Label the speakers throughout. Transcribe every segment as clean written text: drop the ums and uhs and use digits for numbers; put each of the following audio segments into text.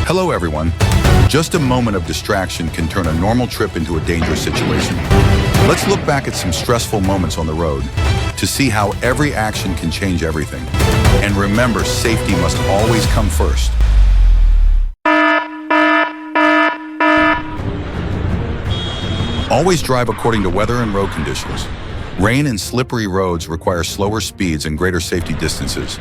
Speaker 1: Hello everyone. Just a moment of distraction can turn a normal trip into a dangerous situation. Let's look back at some stressful moments on the road to see how every action can change everything. And remember, safety must always come first. Always drive according to weather and road conditions. Rain and slippery roads require slower speeds and greater safety distances.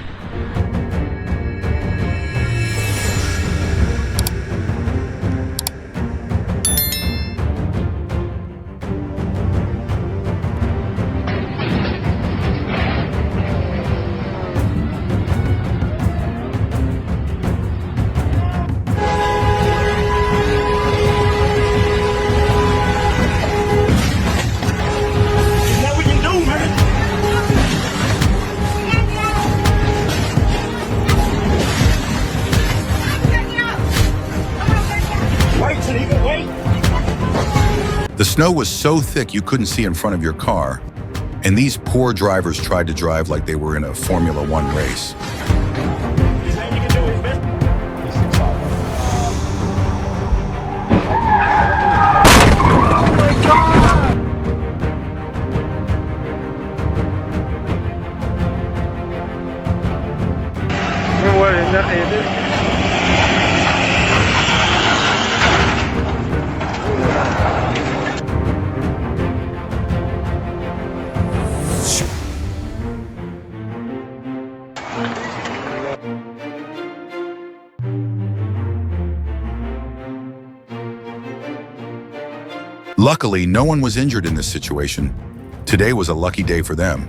Speaker 1: The snow was so thick you couldn't see in front of your car, and these poor drivers tried to drive like they were in a Formula One race. Luckily, no one was injured in this situation. Today was a lucky day for them.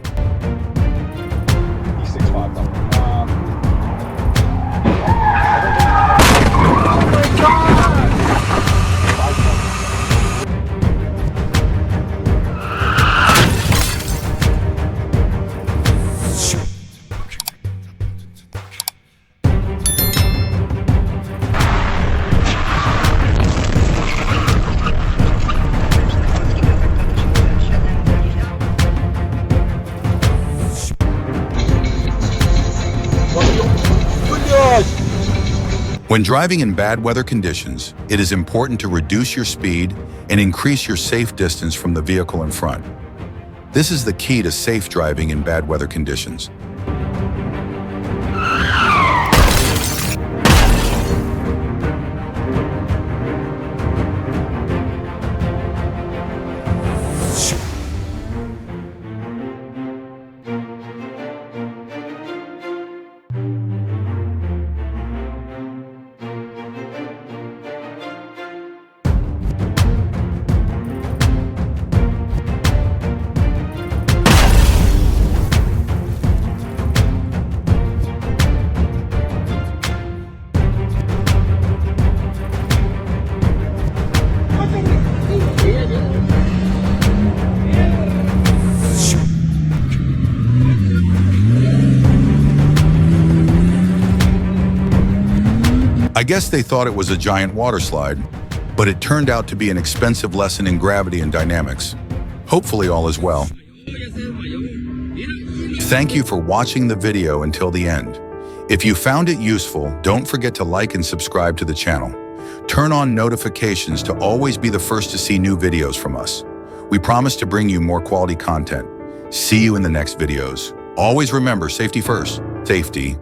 Speaker 1: When driving in bad weather conditions, it is important to reduce your speed and increase your safe distance from the vehicle in front. This is the key to safe driving in bad weather conditions. I guess they thought it was a giant water slide, but it turned out to be an expensive lesson in gravity and dynamics. Hopefully all is well. Thank you for watching the video until the end. If you found it useful, don't forget to like and subscribe to the channel. Turn on notifications to always be the first to see new videos from us. We promise to bring you more quality content. See you in the next videos. Always remember, safety first. Safety